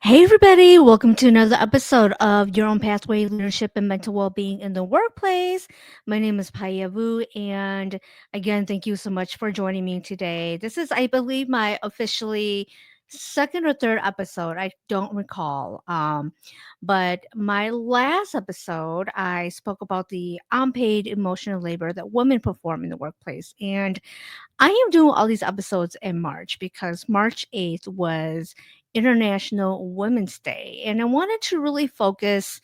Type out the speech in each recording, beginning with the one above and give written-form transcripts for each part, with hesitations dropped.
Hey, everybody, welcome to another episode of Your Own Pathway Leadership and Mental Wellbeing in the Workplace. My name is Paya Vu, and again, thank you so much for joining me today. This is, I believe, my officially second or third episode. I don't recall. But my last episode, I spoke about the unpaid emotional labor that women perform in the workplace. And I am doing all these episodes in March because March 8th was International Women's Day. And I wanted to really focus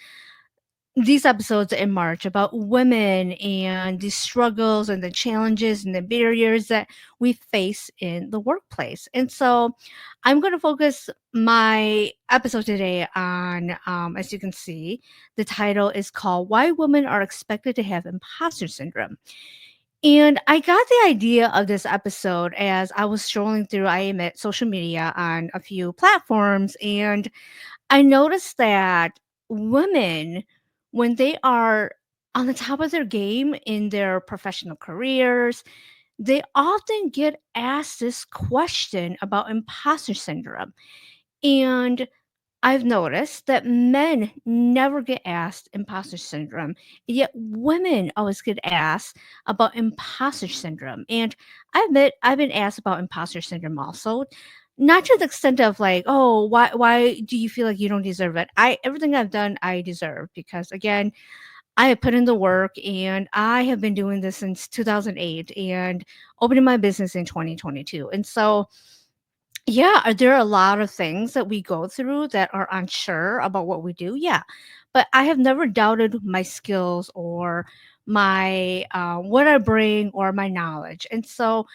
these episodes in March about women and the struggles and the challenges and the barriers that we face in the workplace. And so I'm going to focus my episode today on, as you can see, the title is called Why Women Are Expected to Have Imposter Syndrome. And I got the idea of this episode as I was strolling through, I admit, social media on a few platforms. And I noticed that women, when they are on the top of their game in their professional careers, they often get asked this question about imposter syndrome. And I've noticed that men never get asked imposter syndrome, yet women always get asked about imposter syndrome. And I admit I've been asked about imposter syndrome also, not to the extent of like, oh, why do you feel like you don't deserve it? Everything I've done I deserve because again, I have put in the work and I have been doing this since 2008 and opening my business in 2022. And so yeah, are there a lot of things that we go through that are unsure about what we do? Yeah. But I have never doubted my skills or my what I bring or my knowledge. And so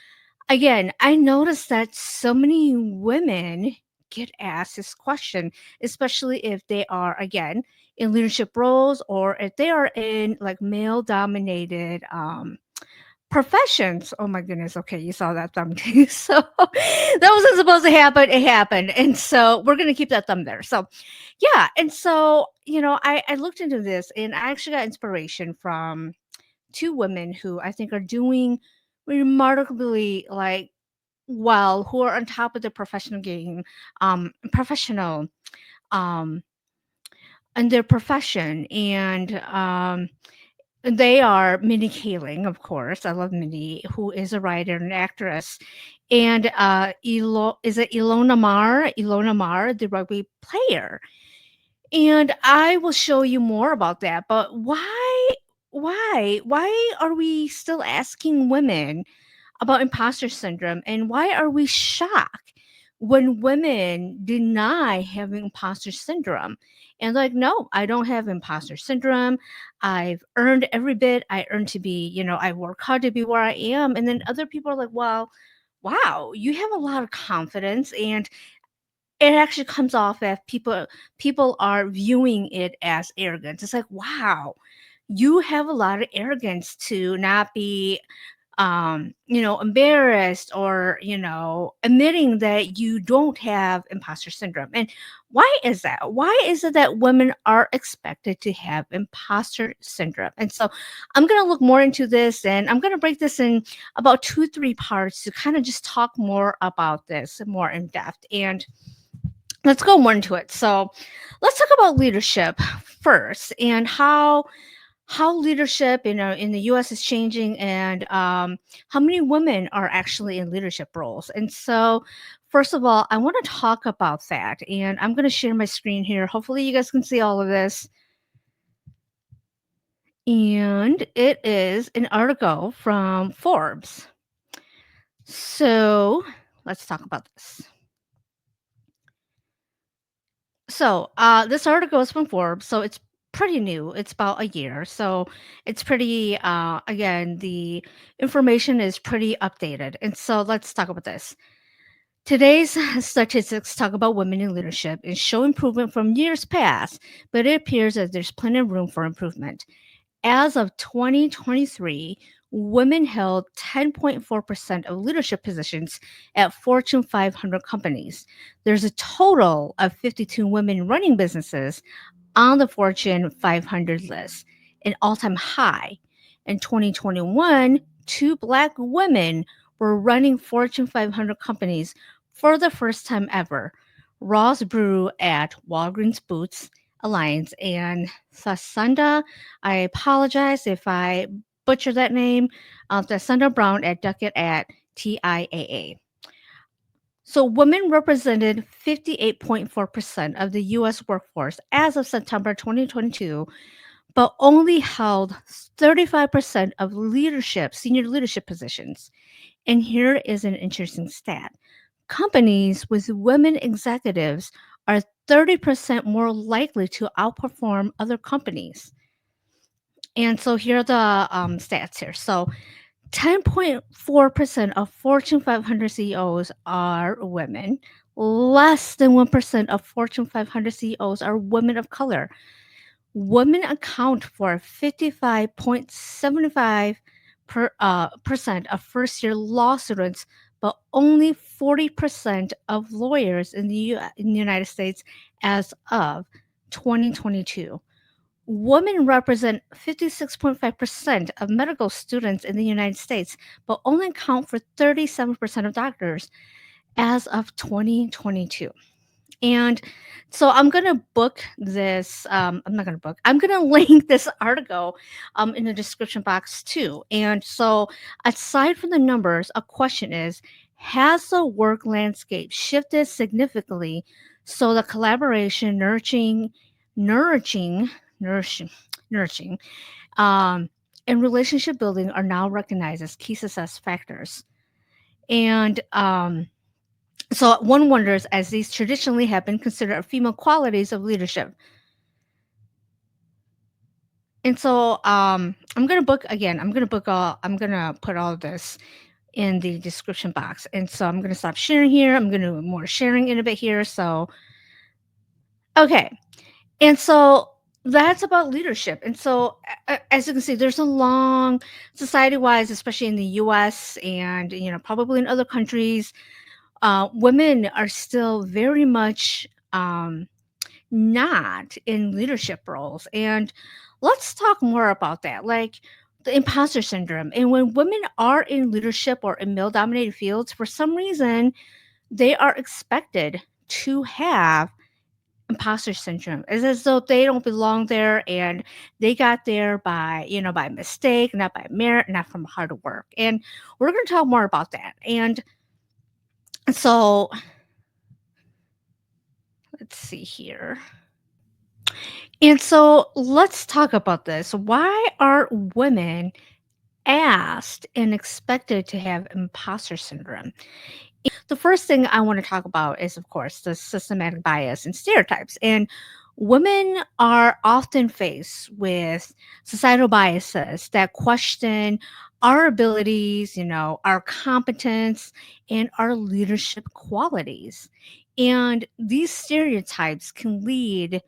again, I noticed that so many women get asked this question, especially if they are again in leadership roles or if they are in like male dominated professions. Oh my goodness. Okay, you saw that thumb too. So that wasn't supposed to happen. It happened. And so we're gonna keep that thumb there. So yeah. And so, I looked into this and I actually got inspiration from two women who I think are doing remarkably like well, who are on top of the professional game, professional um in their profession. And they are Minnie Kaling, of course. I love Minnie, who is a writer and actress. And is it Ilona Mar? Ilona Mar, the rugby player. And I will show you more about that. But why are we still asking women about imposter syndrome? And why are we shocked when women deny having imposter syndrome? And like, no, I don't have imposter syndrome. I've earned every bit I earned to be, I work hard to be where I am. And then other people are like, well, wow, you have a lot of confidence and it actually comes off as people are viewing it as arrogance. It's like, wow, you have a lot of arrogance to not be embarrassed or, admitting that you don't have imposter syndrome. And why is that? Why is it that women are expected to have imposter syndrome? And so I'm going to look more into this and I'm going to break this in about 2, 3 parts to kind of just talk more about this more in depth. And let's go more into it. So let's talk about leadership first and how leadership in the US is changing and how many women are actually in leadership roles. And so, first of all, I want to talk about that. And I'm going to share my screen here. Hopefully, you guys can see all of this. And it is an article from Forbes. So, let's talk about this. So, this article is from Forbes, so it's pretty new. It's about a year, so it's pretty. Again, the information is pretty updated, and so let's talk about this. Today's statistics talk about women in leadership and show improvement from years past, but it appears that there's plenty of room for improvement. As of 2023, women held 10.4% of leadership positions at Fortune 500 companies. There's a total of 52 women running businesses on the Fortune 500 list, an all time high. In 2021, 2 Black women were running Fortune 500 companies for the first time ever. Ross Brew at Walgreens Boots Alliance, and Sasunda, I apologize if I butcher that name, Sasunda Brown at Duckett at TIAA. So women represented 58.4% of the US workforce as of September 2022, but only held 35% of senior leadership positions. And here is an interesting stat. Companies with women executives are 30% more likely to outperform other companies. And so here are the stats here. So 10.4% of Fortune 500 CEOs are women. Less than 1% of Fortune 500 CEOs are women of color. Women account for 55.75 percent of first year law students, but only 40% of lawyers in the United States as of 2022. Women represent 56.5% of medical students in the United States, but only account for 37% of doctors as of 2022. And so I'm gonna book this. I'm not gonna book. I'm gonna link this article in the description box too. And so, aside from the numbers, a question is: has the work landscape shifted significantly so the collaboration, nurturing, nourishing, nourishing, um, and relationship building are now recognized as key success factors? And so one wonders, as these traditionally have been considered female qualities of leadership. And so I'm gonna book again. I'm gonna put all this in the description box. And so I'm gonna stop sharing here. I'm gonna do more sharing in a bit here. So okay. And so that's about leadership. And so as you can see, there's a long society-wise, especially in the US and probably in other countries, women are still very much not in leadership roles. And let's talk more about that, like the imposter syndrome. And when women are in leadership or in male dominated fields, for some reason, they are expected to have imposter syndrome. It's as though they don't belong there and they got there by mistake, not by merit, not from hard work. And we're going to talk more about that. And so let's see here. And so let's talk about this. Why are women asked and expected to have imposter syndrome? The first thing I want to talk about is, of course, the systematic bias and stereotypes. And women are often faced with societal biases that question our abilities, our competence, and our leadership qualities. And these stereotypes can lead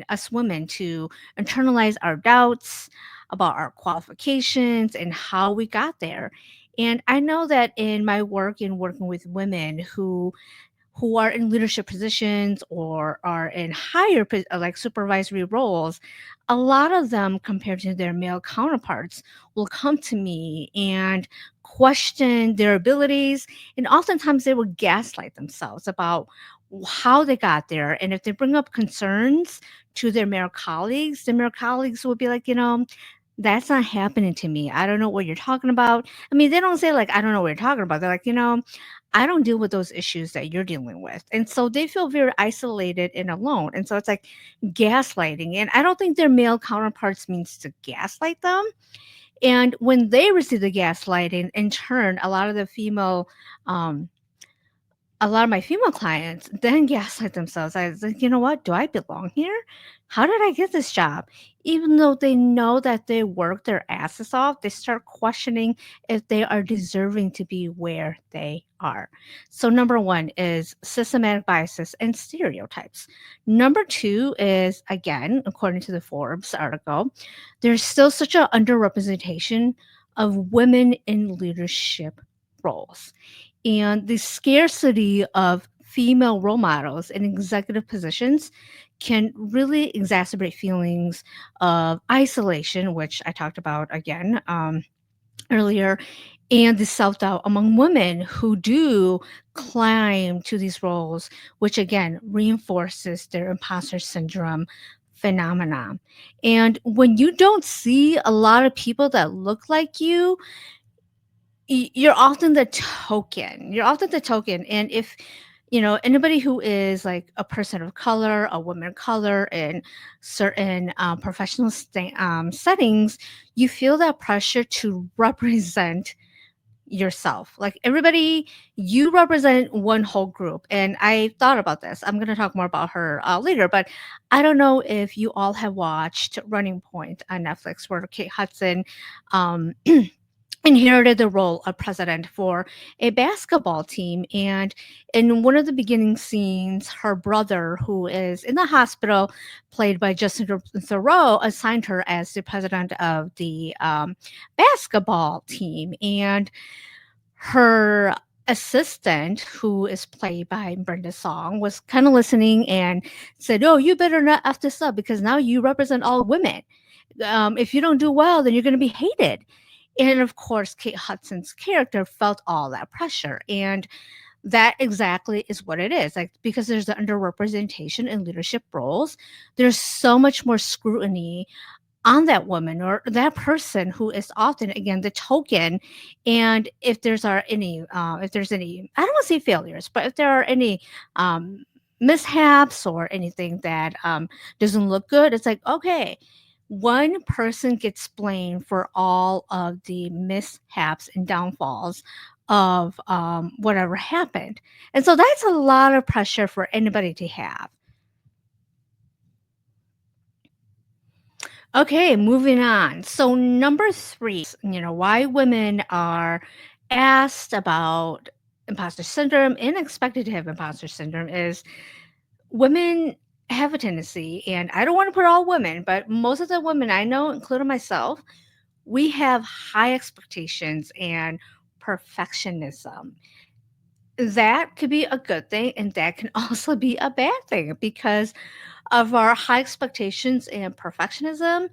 us women, to internalize our doubts about our qualifications and how we got there. And I know that in my work in working with women who are in leadership positions or are in like supervisory roles, a lot of them compared to their male counterparts will come to me and question their abilities, and oftentimes they will gaslight themselves about how they got there. And if they bring up concerns to their male colleagues, the male colleagues will be like, that's not happening to me. I don't know what you're talking about. I mean, they don't say like, I don't know what you're talking about. They're like, I don't deal with those issues that you're dealing with. And so they feel very isolated and alone. And so it's like gaslighting. And I don't think their male counterparts means to gaslight them. And when they receive the gaslighting, in turn, um, a lot of my female clients then gaslight themselves. I was like, you know what? Do I belong here? How did I get this job? Even though they know that they work their asses off, they start questioning if they are deserving to be where they are. So, number one is systematic biases and stereotypes. Number two is, again, according to the Forbes article, there's still such an underrepresentation of women in leadership roles. And the scarcity of female role models in executive positions can really exacerbate feelings of isolation, which I talked about again earlier, and the self-doubt among women who do climb to these roles, which again reinforces their imposter syndrome phenomena. And when you don't see a lot of people that look like you, you're often the token. You're often the token. And if anybody who is like a person of color, a woman of color in certain professional settings, you feel that pressure to represent yourself. Like everybody, you represent one whole group. And I thought about this. I'm going to talk more about her later, but I don't know if you all have watched Running Point on Netflix, where Kate Hudson um, inherited the role of president for a basketball team. And in one of the beginning scenes, her brother, who is in the hospital, played by Justin Thoreau, assigned her as the president of the basketball team. And her assistant, who is played by Brenda Song, was kind of listening and said, "Oh, you better not F this up because now you represent all women. If you don't do well, then you're going to be hated." And of course, Kate Hudson's character felt all that pressure. And that exactly is what it is. Like, because there's the underrepresentation in leadership roles, there's so much more scrutiny on that woman or that person who is often again the token. And if there's any, I don't want to say failures, but if there are any um mishaps or anything that doesn't look good, it's like, okay, one person gets blamed for all of the mishaps and downfalls of whatever happened. And so that's a lot of pressure for anybody to have. Okay, moving on. So number 3 why women are asked about imposter syndrome and expected to have imposter syndrome is women have a tendency, and I don't want to put all women, but most of the women I know, including myself, we have high expectations and perfectionism. That could be a good thing, and that can also be a bad thing because of our high expectations and perfectionism.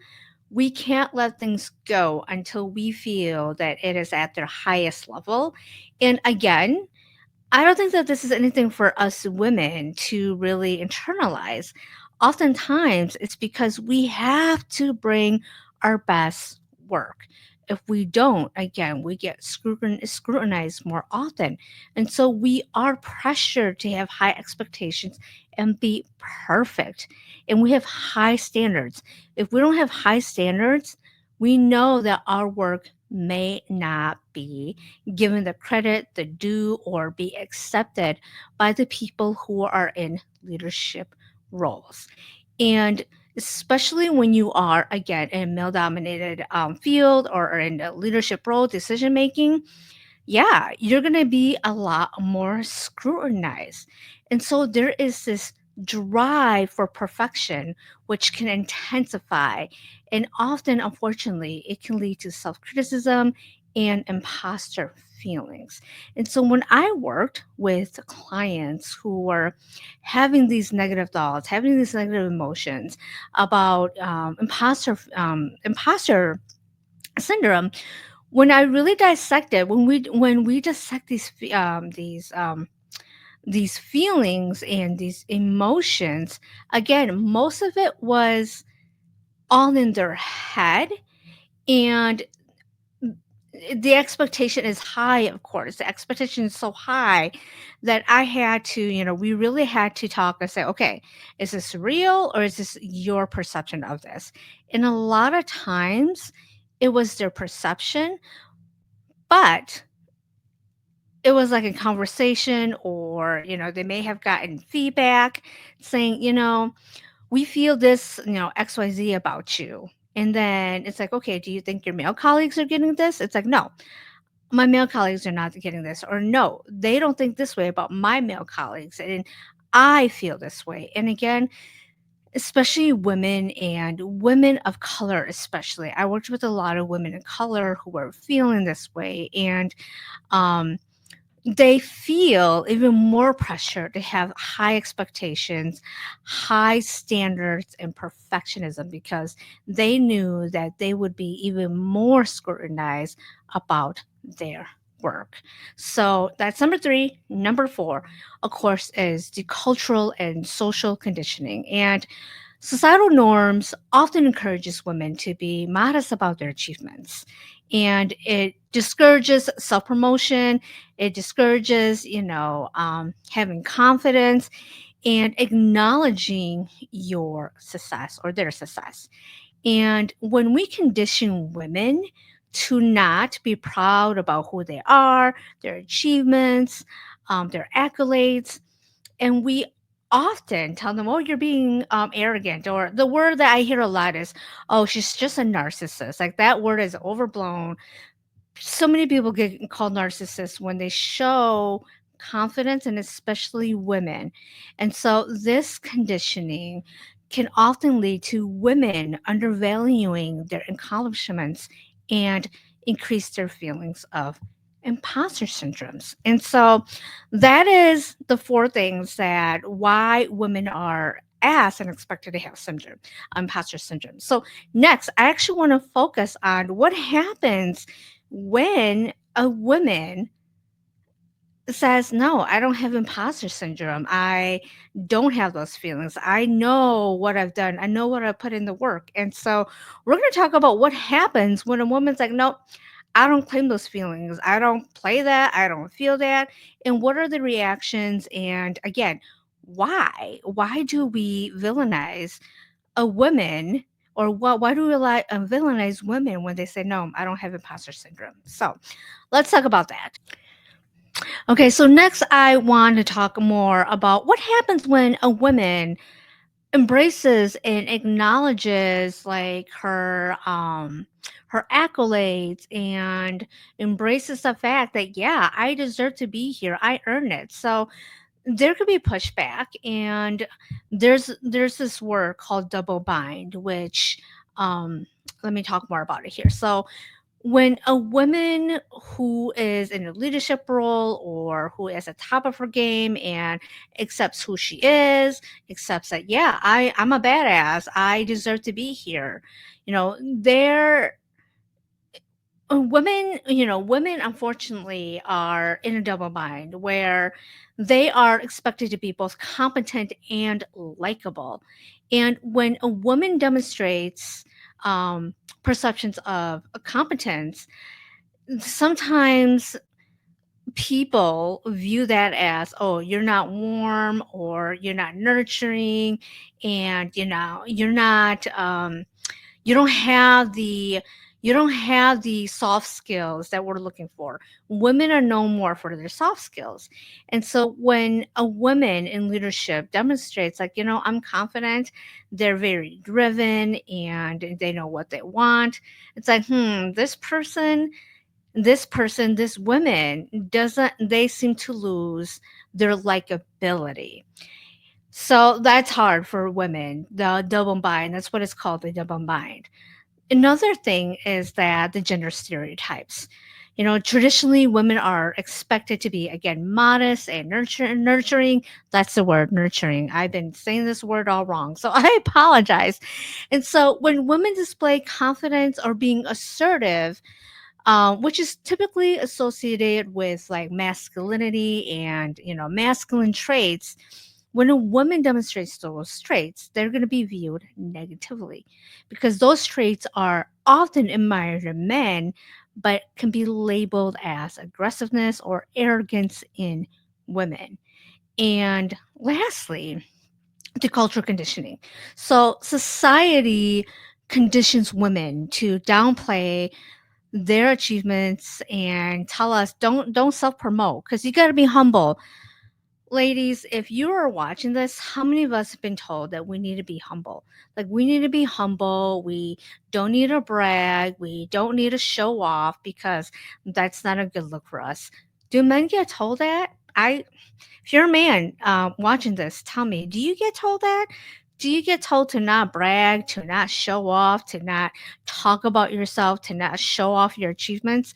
We can't let things go until we feel that it is at their highest level. And again, I don't think that this is anything for us women to really internalize. Oftentimes, it's because we have to bring our best work. If we don't, again, we get scrutinized more often. And so we are pressured to have high expectations and be perfect. And we have high standards. If we don't have high standards, we know that our work may not be given the credit, the due, or be accepted by the people who are in leadership roles. And especially when you are, again, in a male dominated field or in a leadership role, decision making, yeah, you're going to be a lot more scrutinized. And so there is this drive for perfection, which can intensify. And often, unfortunately, it can lead to self criticism and imposter feelings. And so when I worked with clients who were having these negative thoughts, having these negative emotions about imposter syndrome, when I really dissected, when we dissect these feelings and these emotions, again, most of it was all in their head. And the expectation is high, of course. The expectation is so high that I had to, we really had to talk and say, okay, is this real or is this your perception of this? And a lot of times it was their perception, but it was like a conversation, or they may have gotten feedback saying, we feel this, XYZ about you. And then it's like, okay, do you think your male colleagues are getting this? It's like, no, my male colleagues are not getting this. Or no, they don't think this way about my male colleagues, and I feel this way. And again, especially women and women of color, especially, I worked with a lot of women of color who were feeling this way. And um they feel even more pressure to have high expectations, high standards, and perfectionism because they knew that they would be even more scrutinized about their work. So that's number three. Number four, of course, is the cultural and social conditioning. And societal norms often encourages women to be modest about their achievements. And it discourages self-promotion. It discourages, having confidence and acknowledging your success or their success. And when we condition women to not be proud about who they are, their achievements, their accolades, and we often tell them, oh, you're being arrogant, or the word that I hear a lot is, oh, she's just a narcissist. Like that word is overblown. So many people get called narcissists when they show confidence, and especially women. And so this conditioning can often lead to women undervaluing their accomplishments and increase their feelings of imposter syndromes. And so that is the four things that why women are asked and expected to have syndrome, imposter syndrome. So next, I actually want to focus on what happens when a woman says, no, I don't have imposter syndrome. I don't have those feelings. I know what I've done. I know what I put in the work. And so we're going to talk about what happens when a woman's like, no, I don't claim those feelings. I don't play that. I don't feel that. And what are the reactions? And again, why? Why do we villainize a woman, or why do we villainize women when they say, no, I don't have imposter syndrome? So let's talk about that. Okay, so next I want to talk more about what happens when a woman embraces and acknowledges like her accolades and embraces the fact that yeah, I deserve to be here. I earn it. So there could be pushback, and there's this word called double bind, which um let me talk more about it here. So when a woman who is in a leadership role or who is at the top of her game and accepts who she is, accepts that, yeah, I'm a badass, I deserve to be here. They're women unfortunately are in a double bind where they are expected to be both competent and likable. And when a woman demonstrates perceptions of competence, sometimes people view that as, oh, you're not warm or you're not nurturing, and you're not you don't have the soft skills that we're looking for. Women are known more for their soft skills. And so when a woman in leadership demonstrates like, I'm confident, they're very driven and they know what they want, it's like, this woman doesn't, they seem to lose their likability. So that's hard for women, the double bind. That's what it's called, the double bind. Another thing is that the gender stereotypes. Traditionally, women are expected to be, again, modest and nurturing. That's the word, nurturing. I've been saying this word all wrong, so I apologize. And so when women display confidence or being assertive, which is typically associated with like masculinity and masculine traits. When a woman demonstrates those traits, they're going to be viewed negatively because those traits are often admired in men, but can be labeled as aggressiveness or arrogance in women. And lastly, the cultural conditioning. So society conditions women to downplay their achievements and tell us don't self promote because you got to be humble. Ladies, if you are watching this, how many of us have been told that we need to be humble? Like, we need to be humble. We don't need to brag. We don't need to show off because that's not a good look for us. Do men get told that? If you're a man watching this, tell me, do you get told that? Do you get told to not brag, to not show off, to not talk about yourself, to not show off your achievements?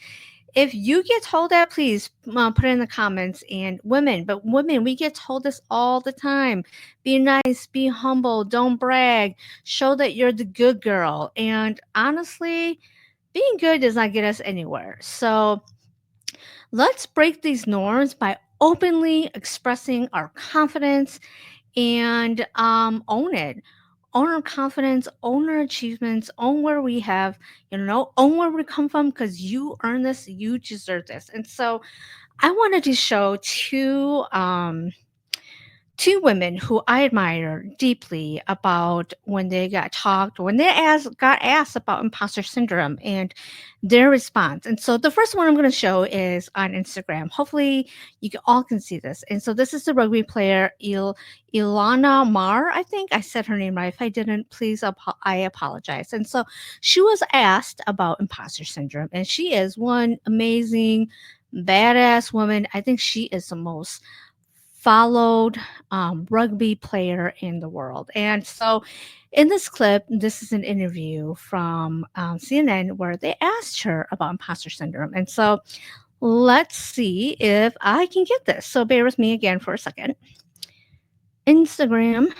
If you get told that, please put it in the comments. And women, we get told this all the time. Be nice, be humble, don't brag, show that you're the good girl. And honestly, being good does not get us anywhere. So Let's break these norms by openly expressing our confidence and own it. Own our confidence, own our achievements, own where we have, own where we come from because you earn this, you deserve this. And so I wanted to show two women who I admire deeply about when they got asked about imposter syndrome and their response. And so the first one I'm going to show is on Instagram. Hopefully all can see this. And so this is the rugby player Ilana Mar. I think I said her name right. If I didn't, please, I apologize. And so she was asked about imposter syndrome, and she is one amazing, badass woman. I think she is the most followed rugby player in the world. And so, in this clip, this is an interview from CNN where they asked her about imposter syndrome. And so, let's see if I can get this. So, bear with me again for a second. Instagram.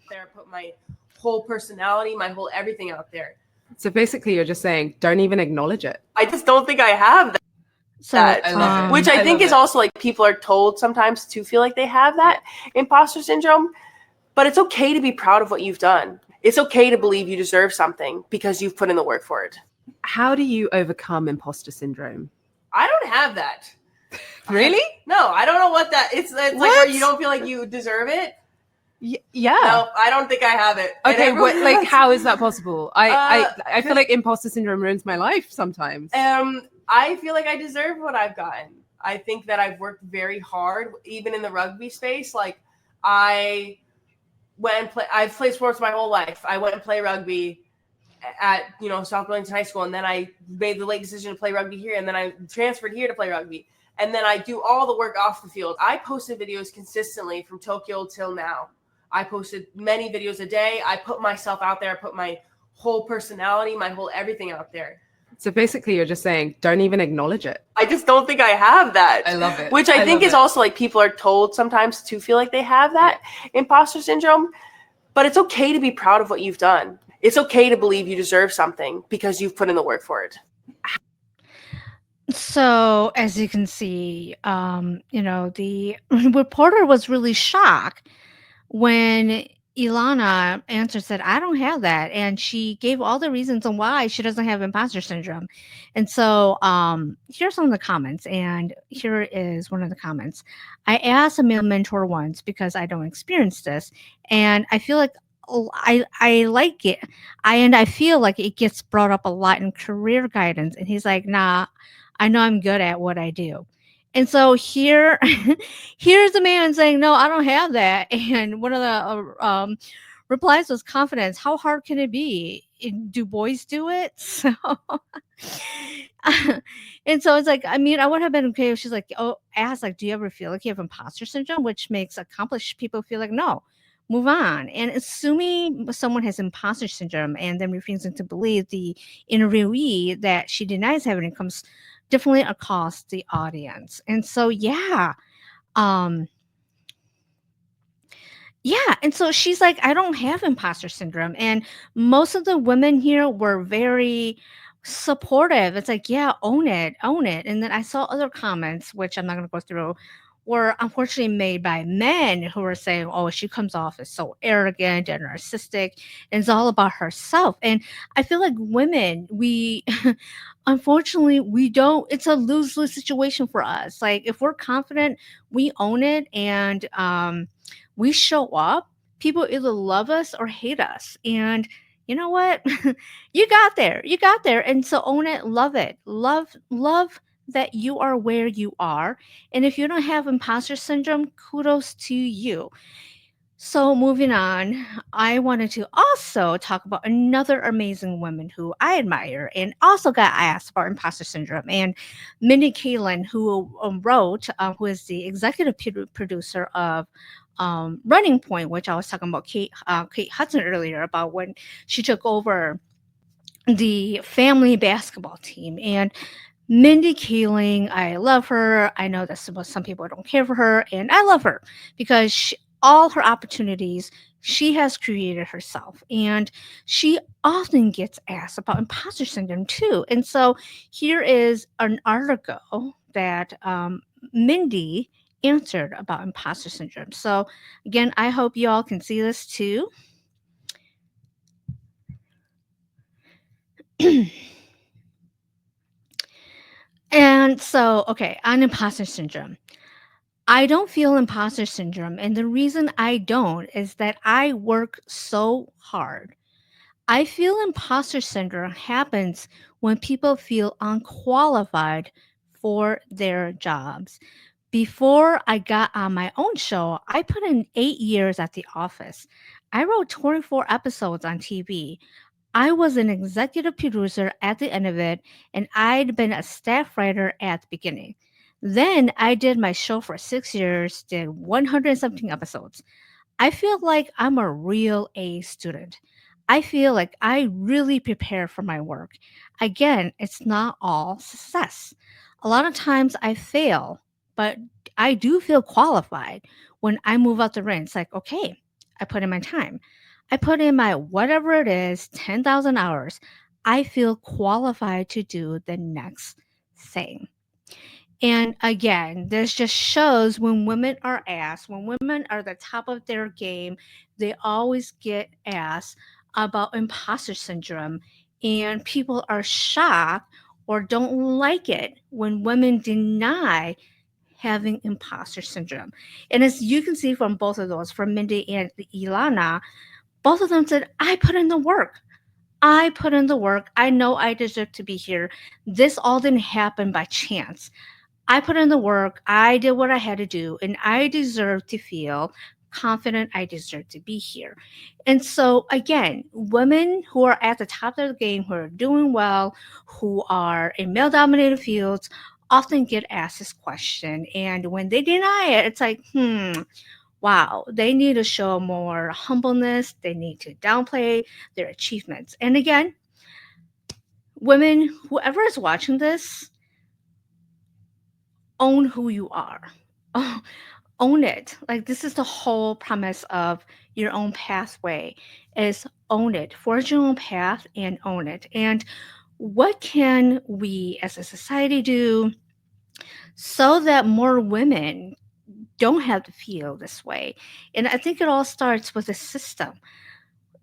There, put my whole personality, my whole everything out there. So basically, you're just saying, don't even acknowledge it. I just don't think I have that. So, I love it. Which I think is also like people are told sometimes to feel like they have that imposter syndrome, but it's okay to be proud of what you've done. It's okay to believe you deserve something because you've put in the work for it. How do you overcome imposter syndrome? I don't have that. Really? No, I don't know what that. It's like where you don't feel like you deserve it. Yeah. No, I don't think I have it. Okay, like how is that possible? I feel like imposter syndrome ruins my life sometimes. I feel like I deserve what I've gotten. I think that I've worked very hard, even in the rugby space. Like I've played sports my whole life. I went and played rugby at South Burlington High School, and then I made the late decision to play rugby here, and then I transferred here to play rugby, and then I do all the work off the field. I posted videos consistently from Tokyo till now. I posted many videos a day. I put myself out there. I put my whole personality, my whole everything out there. So basically, you're just saying, don't even acknowledge it. I just don't think I have that. I love it. Which I think is also like people are told sometimes to feel like they have that imposter syndrome, but it's okay to be proud of what you've done. It's okay to believe you deserve something because you've put in the work for it. So, as you can see, the reporter was really shocked when Ilana answered, said, I don't have that. And she gave all the reasons on why she doesn't have imposter syndrome. And so here's some of the comments. And here is one of the comments. I asked a male mentor once because I don't experience this. And I feel like I like it. I feel like it gets brought up a lot in career guidance. And he's like, nah, I know I'm good at what I do. And so here's a man saying, no, I don't have that. And one of the replies was confidence. How hard can it be? Do boys do it? So, and so it's like, I mean, I would have been okay if she's like, ask, like, do you ever feel like you have imposter syndrome? Which makes accomplished people feel like, no, move on. And assuming someone has imposter syndrome and then refusing to believe the interviewee that she denies having it comes definitely across the audience. And so and so she's like, I don't have imposter syndrome. And most of the women here were very supportive. It's like, yeah, own it. And then I saw other comments, which I'm not going to go through, were unfortunately made by men who were saying, oh, she comes off as so arrogant and narcissistic, and it's all about herself. And I feel like women, we unfortunately we don't, it's a lose-lose situation for us. Like if we're confident, we own it, and we show up, people either love us or hate us. And you know what? You got there. And so own it, love it. Love that you are where you are. And if you don't have imposter syndrome, kudos to you. So moving on, I wanted to also talk about another amazing woman who I admire and also got asked about imposter syndrome. And Mindy Kaling, who who is the executive producer of Running Point, which I was talking about Kate Hudson earlier, about when she took over the family basketball team. And Mindy Kaling, I love her. I know that some people don't care for her, and I love her because all her opportunities she has created herself, and she often gets asked about imposter syndrome too. And so here is an article that Mindy answered about imposter syndrome. So again, I hope you all can see this too. And so, okay, on imposter syndrome. I don't feel imposter syndrome. And the reason I don't is that I work so hard. I feel imposter syndrome happens when people feel unqualified for their jobs. Before I got on my own show, I put in 8 years at the office. I wrote 24 episodes on TV. I was an executive producer at the end of it, and I'd been a staff writer at the beginning. Then I did my show for 6 years, did 100 something episodes. I feel like I'm a real A student. I feel like I really prepare for my work. Again, it's not all success. A lot of times I fail, but I do feel qualified when I move out the ring. It's like, okay, I put in my time. I put in my whatever it is, 10,000 hours. I feel qualified to do the next thing. And again, this just shows when women are asked, when women are the top of their game, they always get asked about imposter syndrome. And people are shocked or don't like it when women deny having imposter syndrome. And as you can see from both of those, from Mindy and Ilana, both of them said, I put in the work. I put in the work. I know I deserve to be here. This all didn't happen by chance. I put in the work, I did what I had to do, and I deserve to feel confident. I deserve to be here. And so, again, women who are at the top of the game, who are doing well, who are in male dominated fields, often get asked this question. And when they deny it, it's like, wow, they need to show more humbleness. They need to downplay their achievements. And again, women, whoever is watching this, own who you are. Own it. Like, this is the whole premise of your own pathway, is own it. Forge your own path and own it. And what can we as a society do so that more women don't have to feel this way? And I think it all starts with a system.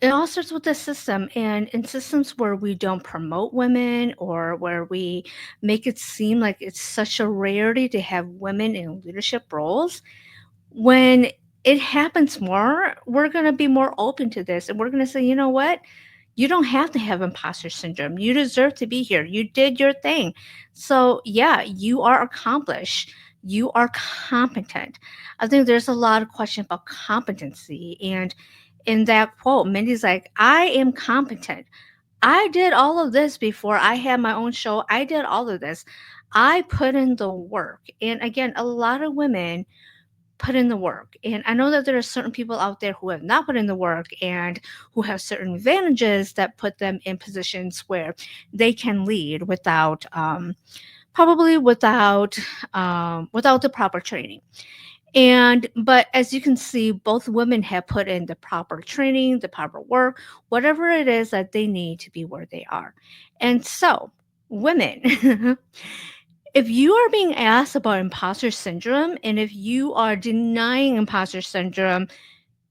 It all starts with the system, and in systems where we don't promote women, or where we make it seem like it's such a rarity to have women in leadership roles, when it happens more, we're going to be more open to this, and we're going to say, you know what? You don't have to have imposter syndrome. You deserve to be here. You did your thing. So, yeah, you are accomplished. You are competent. I think there's a lot of question about competency. And in that quote, Mindy's like, I am competent. I did all of this before I had my own show. I did all of this. I put in the work. And again, a lot of women put in the work. And I know that there are certain people out there who have not put in the work and who have certain advantages that put them in positions where they can lead without probably without the proper training. And but as you can see, both women have put in the proper training, the proper work, whatever it is that they need to be where they are. And so, women, if you are being asked about imposter syndrome, and if you are denying imposter syndrome,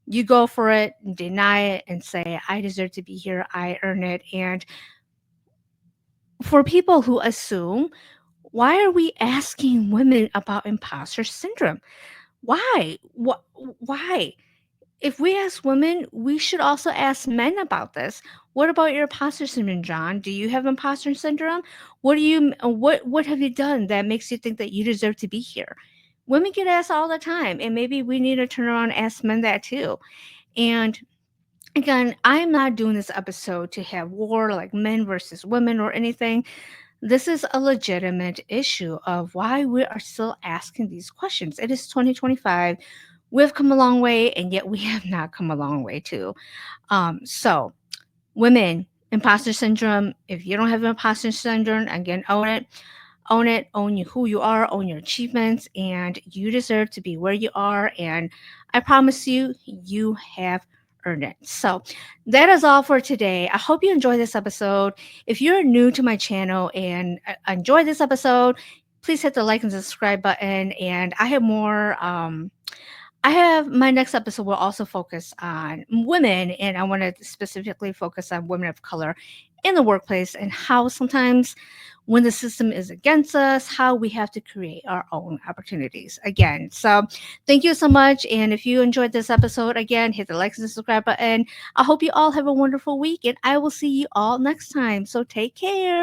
you go for it, deny it, and say, I deserve to be here, I earn it. And for people who assume, why are we asking women about imposter syndrome? Why? Why? If we ask women, we should also ask men about this. What about your imposter syndrome, John? Do you have imposter syndrome? What have you done that makes you think that you deserve to be here? Women get asked all the time, and maybe we need to turn around and ask men that too. And again, I'm not doing this episode to have war like men versus women or anything. This is a legitimate issue of why we are still asking these questions. It is 2025. We've come a long way, and yet we have not come a long way too. So, women, imposter syndrome. If you don't have imposter syndrome, again, own it. Own it. Own who you are. Own your achievements, and you deserve to be where you are. And I promise you, you have earn it. So that is all for today. I hope you enjoyed this episode. If you're new to my channel and enjoyed this episode, please hit the like and subscribe button. And I have more. I have my next episode will also focus on women, and I want to specifically focus on women of color in the workplace and how sometimes when the system is against us, how we have to create our own opportunities again. So, thank you so much. And if you enjoyed this episode, again, hit the like and subscribe button. I hope you all have a wonderful week, and I will see you all next time. So, take care.